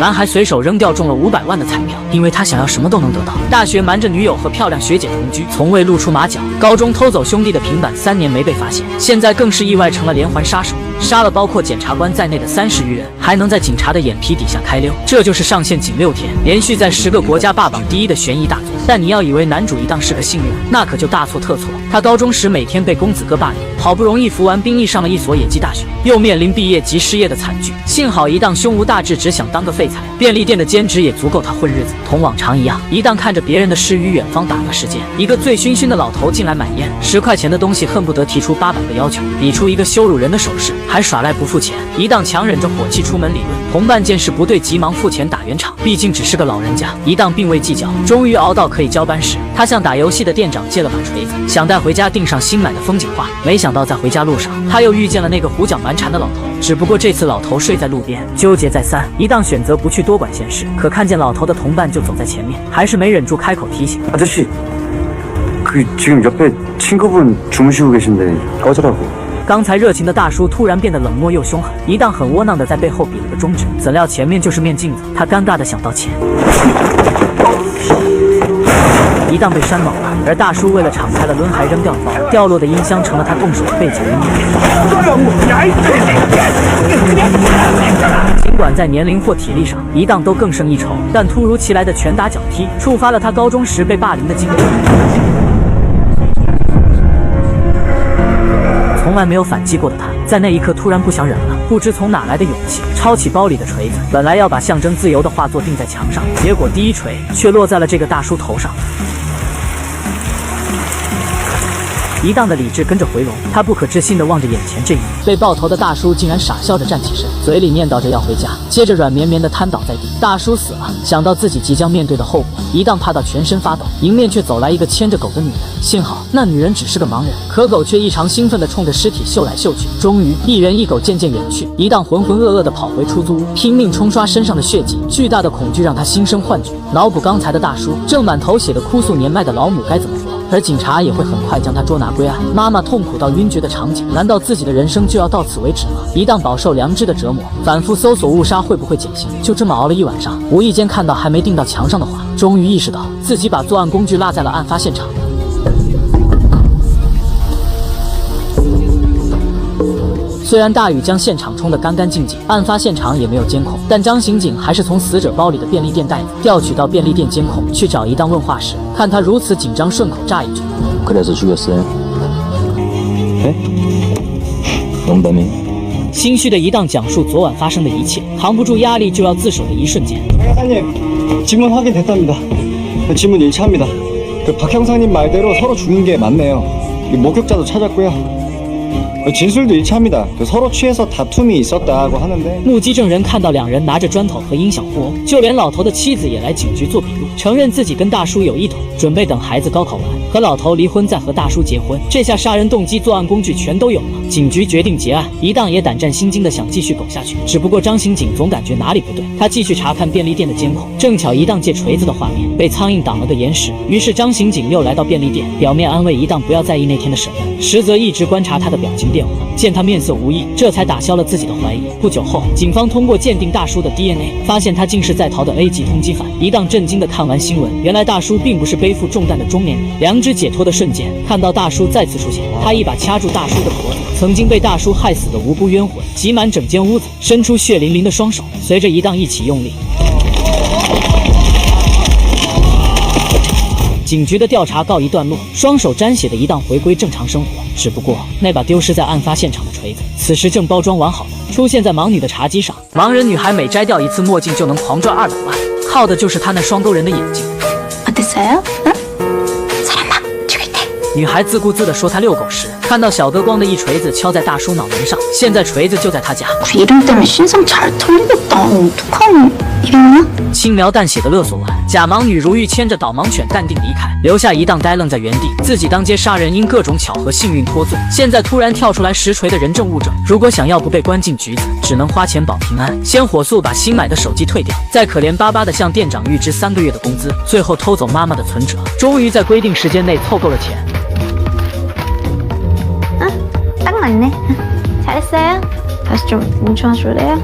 蓝还随手扔掉中了500万的彩票，因为他想要什么都能得到。大学瞒着女友和漂亮学姐同居，从未露出马脚。高中偷走兄弟的平板3年没被发现，现在更是意外成了连环杀手，杀了包括检察官在内的30余人，还能在警察的眼皮底下开溜。这就是上线仅6天，连续在10个国家霸榜第1的悬疑大作。但你要以为男主一档是个幸运儿，那可就大错特错。他高中时每天被公子哥霸凌，好不容易服完兵役上了一所野鸡大学，又面临毕业及失业的惨剧。幸好一档胸无大志，只想当个废材，便利店的兼职也足够他混日子。同往常一样，一档看着别人的诗与远方打发时间。一个醉醺醺的老头进来买烟，10块钱的东西恨不得提出800个要求，比出一个羞辱人的手势，还耍赖不付钱。一档强忍着火气出门理论，同伴见势不对，急忙付钱打圆场。毕竟只是个老人家，一档并未计较。终于熬到可以交班时，他向打游戏的店长借了把锤子，想带回家钉上新买的风景画。没想到在回家路上，他又遇见了那个胡搅蛮缠的老头。只不过这次老头睡在路边，纠结再三，一档选择不去多管闲事。可看见老头的同伴就走在前面，还是没忍住开口提醒：“아저씨，지금 옆에 친구분 주무시고 계신데 꺼지라고。”刚才热情的大叔突然变得冷漠又凶狠，一档很窝囊的在背后比了个中指，怎料前面就是面镜子，他尴尬的想道歉。一档被扇懵了，而大叔为了敞开了抡还扔掉了包，掉落的音箱成了他动手的背景音乐。尽管在年龄或体力上一档都更胜一筹，但突如其来的拳打脚踢触发了他高中时被霸凌的经历。从来没有反击过的他，在那一刻突然不想忍了，不知从哪来的勇气，抄起包里的锤子，本来要把象征自由的画作钉在墙上，结果第一锤却落在了这个大叔头上。一档的理智跟着回笼，他不可置信地望着眼前这一幕，被爆头的大叔竟然傻笑着站起身，嘴里念叨着要回家，接着软绵绵地瘫倒在地。大叔死了，想到自己即将面对的后果，一档怕到全身发抖，迎面却走来一个牵着狗的女人。幸好那女人只是个盲人，可狗却异常兴奋地冲着尸体嗅来嗅去。终于一人一狗渐渐远去，一档浑浑噩噩地跑回出租屋，拼命冲刷身上的血迹。巨大的恐惧让他心生幻觉，脑补刚才的大叔正满头血地哭诉年迈的老母该怎么活，而警察也会很快将他捉拿归案。妈妈痛苦到晕厥的场景，难道自己的人生就要到此为止吗？一档饱受良知的折磨，反复搜索误杀会不会减刑，就这么熬了一晚上。无意间看到还没钉到墙上的画，终于意识到自己把作案工具落在了案发现场。虽然大雨将现场冲得干干净净，案发现场也没有监控，但张刑警还是从死者包里的便利店袋子调取到便利店监控，去找一档问话时，看他如此紧张，顺口炸一句：“그래서죽였어요？네？농담이？”心虚的一档讲述昨晚发生的一切，扛不住压力就要自首的一瞬间。 형사님, 지문 확인됐답니다. 지문 일치합니다. 박 형사님 말대로 서로 죽인 게 맞네요. 목격자도 찾았고요. 진술도 일치합니다. 서로 취해서 다툼이 있었다고 하는데 目击证人看到两人拿着砖头和音响互殴，就连老头的妻子也来警局做笔录，承认自己跟大叔有一腿，准备等孩子高考完和老头离婚再和大叔结婚。这下杀人动机、作案工具全都有了，警局决定结案。一档也胆战心惊的想继续苟下去，只不过张刑警总感觉哪里不对，他继续查看便利店的监控，正巧一档借锤子的画面被苍蝇挡了个严实，于是张刑警又来到便利店，表面安慰一档不要在意那天的审问，实则一直观察他的表情变化，见他面色无异，这才打消了自己的怀疑。不久后，警方通过鉴定大叔的 DNA， 发现他竟是在逃的 A 级通缉犯。一档震惊的看完新闻，原来大叔并不是背负重担的中年人。良知解脱的瞬间，看到大叔再次出现，他一把掐住大叔的脖子，曾经被大叔害死的无辜冤魂挤满整间屋子，伸出血淋淋的双手，随着一档一起用力。警局的调查告一段落，双手沾血的一档回归正常生活。只不过那把丢失在案发现场的锤子，此时正包装完好的出现在盲女的茶几上。盲人女孩每摘掉一次墨镜就能狂赚200万，靠的就是她那双勾人的眼睛。어땠어요？女孩自顾自地说她遛狗时看到小哥光的一锤子敲在大叔脑门上，现在锤子就在他家。 이름 때문에 신상 잘 털리겠다. 어떡하니? 이랬나? 轻描淡写的勒索完，假盲女如玉牵着导盲犬淡定离开，留下一档呆愣在原地。自己当街杀人因各种巧合幸运脱罪，现在突然跳出来实锤的人证物证，如果想要不被关进局子，只能花钱保平安。先火速把新买的手机退掉，再可怜巴巴地向店长预支3个月的工资，最后偷走妈妈的存折，终于在规定时间内凑够了钱。 딱 맞네. 잘했어요. 다시 좀 뭉쳐줄래요?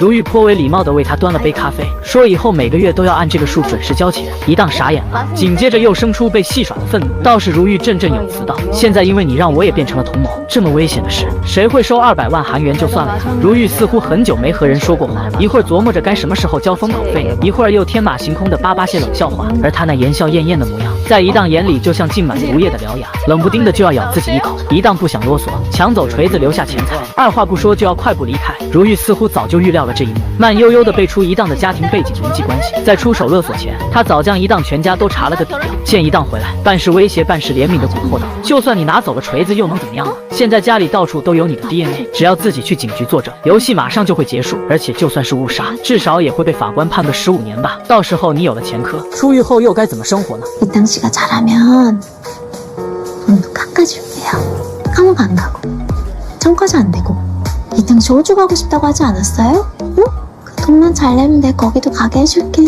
如玉颇为礼貌地为他端了杯咖啡，说以后每个月都要按这个数准时交钱。一档傻眼了，紧接着又生出被戏耍的愤怒。倒是如玉振振有词道：“现在因为你让我也变成了同谋，这么危险的事，谁会收200万韩元就算了呀？”如玉似乎很久没和人说过话，一会儿琢磨着该什么时候交封口费，一会儿又天马行空的叭叭些冷笑话，而他那言笑晏晏的模样，在一档眼里就像浸满毒液的獠牙，冷不丁的就要咬自己一口。一档不想啰嗦，抢走锤子留下钱财，二话不说就要快步离开。如玉似乎早就预料了这一幕，慢悠悠的背出一档的家庭背景人际关系，在出手勒索前，他早将一档全家都查了个底调。见一档回来，半是威胁半是怜悯的蛊惑道：“就算你拿走了锤子又能怎么样呢？现在家里到处都有你的 DNA， 只要自己去警局作证，游戏马上就会结束。而且就算是误杀，至少也会被法官判个15年吧。到时候你有了前科，出狱后又该怎么生活呢？” 이땅 씨가 잘하면 돈도 깎아 줄게요. 감옥 안 가고 청과자 안 되고 이땅 씨 호주 가고 싶다고 하지 않았어요? 응? 그 돈만 잘 내면 내 거기도 가게 해줄게.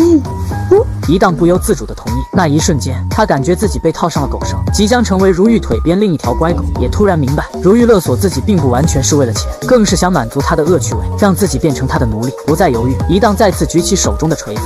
응? 一档不由自主的同意。那一瞬间，他感觉自己被套上了狗绳，即将成为如玉腿边另一条乖狗。也突然明白，如玉勒索自己并不完全是为了钱，更是想满足他的恶趣味，让自己变成他的奴隶。不再犹豫，一档再次举起手中的锤子。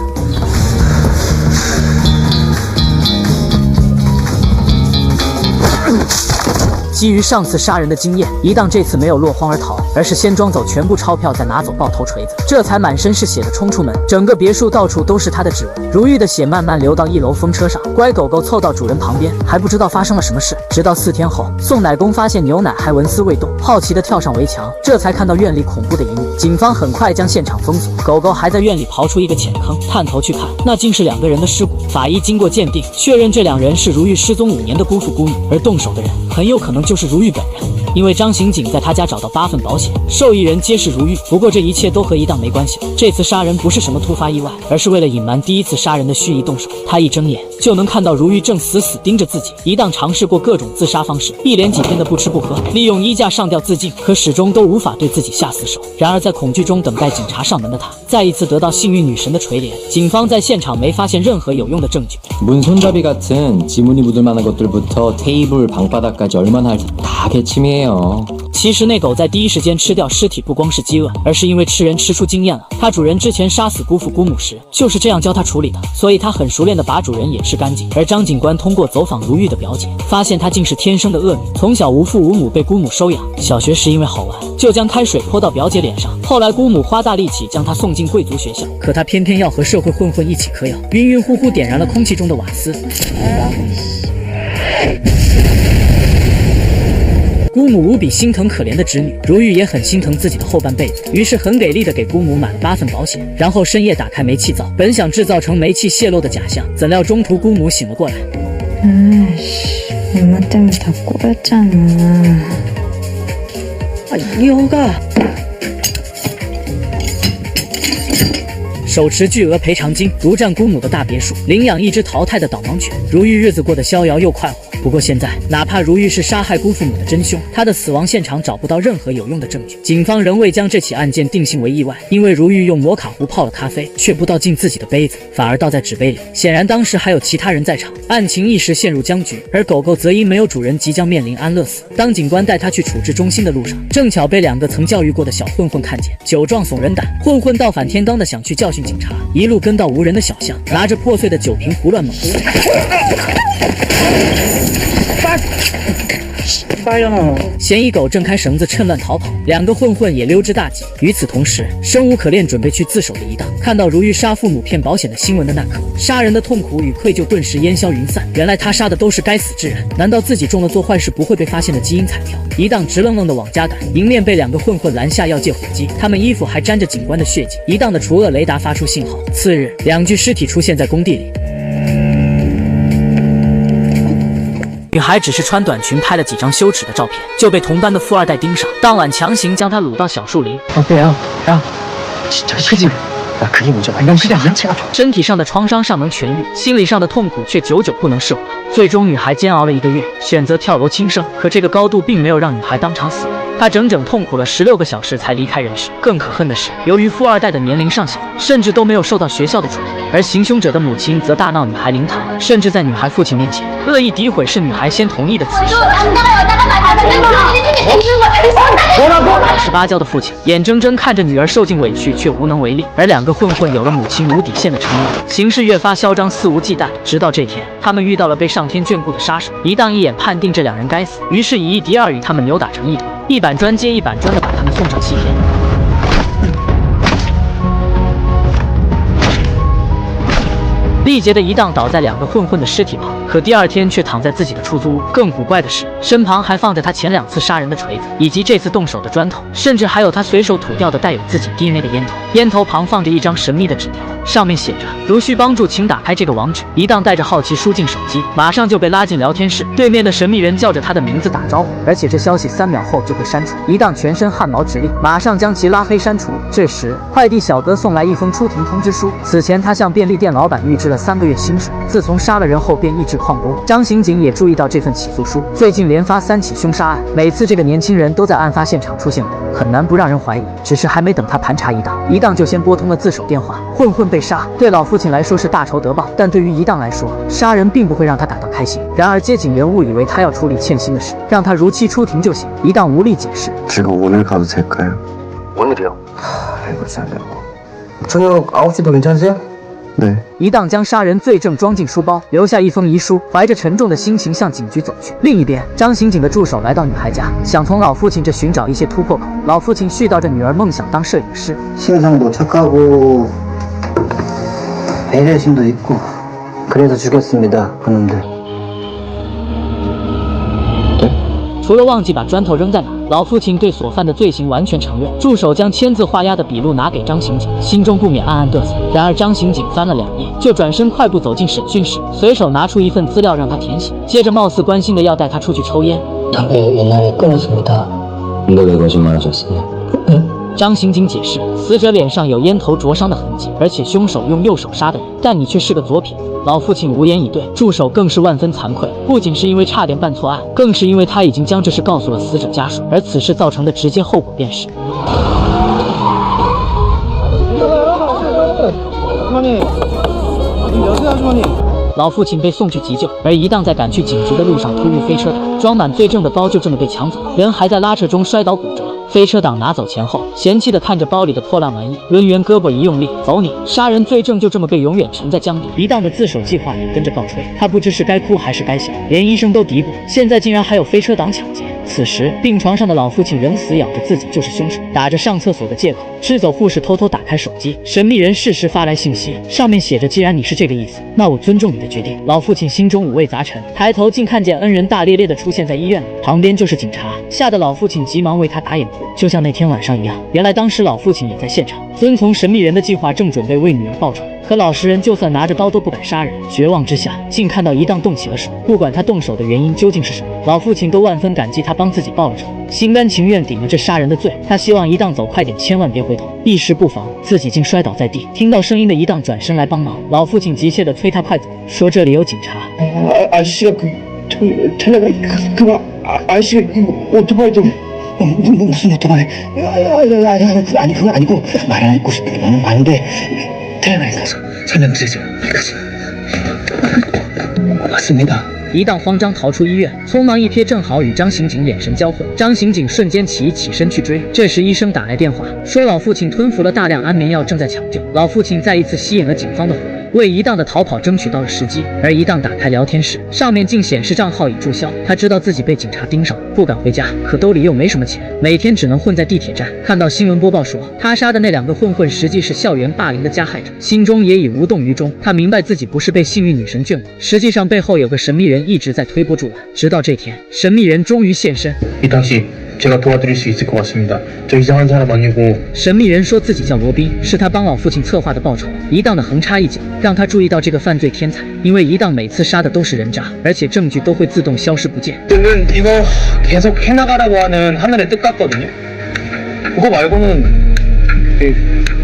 基于上次杀人的经验，一档这次没有落荒而逃，而是先装走全部钞票，再拿走爆头锤子，这才满身是血的冲出门。整个别墅到处都是他的指纹，如玉的血慢慢流到1楼风车上。乖狗狗凑到主人旁边，还不知道发生了什么事。直到4天后，宋奶公发现牛奶还纹丝未动，好奇的跳上围墙，这才看到院里恐怖的一幕。警方很快将现场封锁，狗狗还在院里刨出一个浅坑，探头去看，那竟是2个人的尸骨。法医经过鉴定，确认这2人是如玉失踪5年的姑父姑女，而动手的人很有可能就是如玉本人。因为张刑警在他家找到8份保险，受益人皆是如玉。不过这一切都和一档没关系了，这次杀人不是什么突发意外，而是为了隐瞒第一次杀人的蓄意动手。他一睁眼就能看到如玉正死死盯着自己。一档尝试过各种自杀方式，一连几天的不吃不喝，利用衣架上吊自尽，可始终都无法对自己下死手。然而在恐惧中等待警察上门的他，再一次得到幸运女神的垂怜。警方在现场没发现任何有用的证据。 문 손잡이 같은 지문이 묻을 만한 것들부터 테이블, 방바닥까지 얼마나 할 수 다 개침이에요. 其实那狗在第一时间吃掉尸体不光是饥饿，而是因为吃人吃出经验了。它主人之前杀死姑父姑母时就是这样教它处理的，所以它很熟练地把主人也吃干净。而张警官通过走访如玉的表姐，发现她竟是天生的恶女，从小无父无母被姑母收养，小学时因为好玩就将开水泼到表姐脸上，后来姑母花大力气将她送进贵族学校，可她偏偏要和社会混混一起嗑药，晕晕乎乎点燃了空气中的瓦斯。姑母无比心疼可怜的侄女，如玉也很心疼自己的后半辈子，于是很给力的给姑母买了8份保险，然后深夜打开煤气灶，本想制造成煤气泄漏的假象，怎料中途姑母醒了过来。엄마 때문에 다 꼬였잖아. 여가 手持巨额赔偿金，独占姑母的大别墅，领养一只淘汰的导盲犬。如玉日子过得逍遥又快活。不过现在，哪怕如玉是杀害姑父母的真凶，她的死亡现场找不到任何有用的证据，警方仍未将这起案件定性为意外。因为如玉用摩卡壶泡了咖啡，却不倒进自己的杯子，反而倒在纸杯里，显然当时还有其他人在场，案情一时陷入僵局。而狗狗则因没有主人，即将面临安乐死。当警官带他去处置中心的路上，正巧被2个曾教育过的小混混看见，酒壮怂人胆，混混倒反天罡的想去教训警察，一路跟到无人的小巷，拿着破碎的酒瓶胡乱猛撕。嫌疑狗挣开绳子趁乱逃跑，2个混混也溜之大吉。与此同时，生无可恋准备去自首的一档，看到如玉杀父母骗保险的新闻的那刻，杀人的痛苦与愧疚顿时烟消云散。原来他杀的都是该死之人，难道自己中了做坏事不会被发现的基因彩票？一档直愣愣的往家赶，迎面被2个混混拦下要借火机，他们衣服还沾着警官的血迹。一档的除恶雷达发出信号，次日2具尸体出现在工地里。女孩只是穿短裙拍了几张羞耻的照片，就被同班的富二代盯上，当晚强行将她掳到小树林。어때요? 야, 진짜 크지? 야, 그게 문제가 아니야. 그냥 한채가 좀. 身体上的创伤尚能痊愈，心理上的痛苦却久久不能释怀。最终，女孩煎熬了1个月，选择跳楼轻生。可这个高度并没有让女孩当场死亡，她整整痛苦了16个小时才离开人世。更可恨的是，由于富二代的年龄尚小，甚至都没有受到学校的处理，而行凶者的母亲则大闹女孩灵堂，甚至在女孩父亲面前恶意诋毁是女孩先同意的此事。老实巴交的父亲眼睁睁看着女儿受尽委屈，却无能为力。而两个混混有了母亲无底线的承诺，行事越发嚣张，肆无忌惮。直到这天，他们遇到了被上天眷顾的杀手，一档一眼判定这两人该死，于是以一敌二，与他们扭打成一团，一板砖接一板砖的把他们送上西天。力竭的一档倒在两个混混的尸体旁，可第二天却躺在自己的出租屋。更古怪的是，身旁还放着他前2次杀人的锤子，以及这次动手的砖头，甚至还有他随手吐掉的带有自己 DNA 的烟头。烟头旁放着一张神秘的纸条，上面写着：如需帮助，请打开这个网址。一档带着好奇输进手机，马上就被拉进聊天室。对面的神秘人叫着他的名字打招呼，而且这消息3秒后就会删除。一档全身汗毛直立，马上将其拉黑删除。这时，快递小哥送来一封出庭通知书。此前他向便利店老板预支了3个月薪水，自从杀了人后便一直旷工。张刑警也注意到这份起诉书，最近连发3起凶杀案，每次这个年轻人都在案发现场出现过，很难不让人怀疑。只是还没等他盘查一档就先拨通了自首电话。混混被杀，对老父亲来说是大仇得报，但对于一档来说，杀人并不会让他感到开心。然而接警员误以为他要处理欠薪的事，让他如期出庭就行。一档无力解释。 제가 오늘 가도 될까요? 오늘이요? 아이고 잘해요. 저녁 9시도 괜찮으세요? 네. 一档将杀人罪证装进书包，留下一封遗书，怀着沉重的心情向警局走去。另一边，张刑警的助手来到女孩家，想从老父亲这寻找一些突破口。老父亲絮叨着女儿梦想当摄影师， 신상도 착하고 배려심도 있고 그래서 죽였습니다. 그런데 除了忘记把砖头扔在哪，老父亲对所犯的罪行完全承认。助手将签字画押的笔录拿给张刑警，心中不免暗暗嘚瑟。然而张刑警翻了2页，就转身快步走进审讯室，随手拿出一份资料让他填写，接着貌似关心的要带他出去抽烟。 담배 옛날에 끊었습니다. 근데 왜 거짓말하셨어요? 张刑警解释，死者脸上有烟头灼伤的痕迹，而且凶手用右手杀的人，但你却是个左撇子。老父亲无言以对，助手更是万分惭愧，不仅是因为差点办错案，更是因为他已经将这事告诉了死者家属，而此事造成的直接后果便是。 老父亲被送去急救，而一档在赶去警局的路上突遇飞车党，装满罪证的包就这么被抢走，人还在拉扯中摔倒骨折。飞车党拿走钱后，嫌弃地看着包里的破烂玩意，抡圆胳膊一用力，走你！杀人罪证就这么被永远沉在江底。一档的自首计划也跟着告吹，他不知是该哭还是该笑，连医生都嘀咕，现在竟然还有飞车党抢劫。此时，病床上的老父亲仍死咬着自己就是凶手，打着上厕所的借口，支走护士偷偷打开手机，神秘人适时发来信息，上面写着：“既然你是这个意思，那我尊重你的决定。”老父亲心中五味杂陈，抬头竟看见恩人大咧咧地出现在医院里，旁边就是警察，吓得老父亲急忙为他打掩护，就像那天晚上一样。原来当时老父亲也在现场，遵从神秘人的计划，正准备为女儿报仇。可老实人就算拿着刀都不敢杀人，绝望之下，竟看到一档动起了手。不管他动手的原因究竟是什么，老父亲都万分感激他帮自己报了仇，心甘情愿顶了这杀人的罪。他希望一档走快点，千万别回头。一时不防，自己竟摔倒在地。听到声音的一档转身来帮忙，老父亲急切地催他快走，说这里有警察。 아저씨가 전화가 그 아저씨가 오토바이 좀 무슨 오토바이? 아니 그건 아니고 말 안 듣고 싶은 게 너무 많은데 텔레그램 가서 설명드리죠. 여기까지. 맞습니다. 一档慌张逃出医院，匆忙一瞥，正好与张刑警眼神交汇。张刑警瞬间起身去追。这时医生打来电话，说老父亲吞服了大量安眠药，正在抢救。老父亲再一次吸引了警方的火力，为一档的逃跑争取到了时机。而一档打开聊天室，上面竟显示账号已注销。他知道自己被警察盯上了，不敢回家，可兜里又没什么钱，每天只能混在地铁站。看到新闻播报说他杀的那2个混混实际是校园霸凌的加害者，心中也已无动于衷。他明白自己不是被幸运女神眷顾，实际上背后有个神秘人一直在推波助澜。直到这天，神秘人终于现身。 이 당시 제가 도와드릴 수 있을 것 같습니다. 저 이상한 사람 아니고. 神秘人说自己叫罗宾，是他帮老父亲策划的报仇。一档的横插一脚，让他注意到这个犯罪天才，因为一档每次杀的都是人渣，而且证据都会自动消失不见。 저는 이거 계속 해나가라고 하는 하늘의 뜻 같거든요. 그거 말고는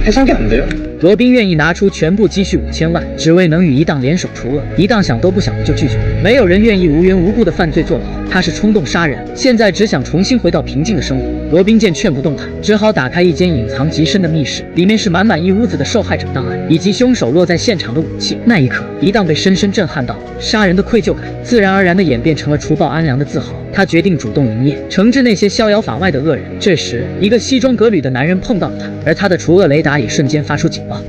해석이 안 돼요. 罗宾愿意拿出全部积蓄5000万，只为能与一档联手除恶。一档想都不想就拒绝了。没有人愿意无缘无故的犯罪坐牢，他是冲动杀人，现在只想重新回到平静的生活。罗宾见劝不动他，只好打开一间隐藏极深的密室，里面是满满一屋子的受害者档案以及凶手落在现场的武器。那一刻，一档被深深震撼到了，杀人的愧疚感自然而然地演变成了除暴安良的自豪。他决定主动营业，惩治那些逍遥法外的恶人。这时，一个西装革履的男人碰到了他，而他的除恶雷达也瞬间发出警报。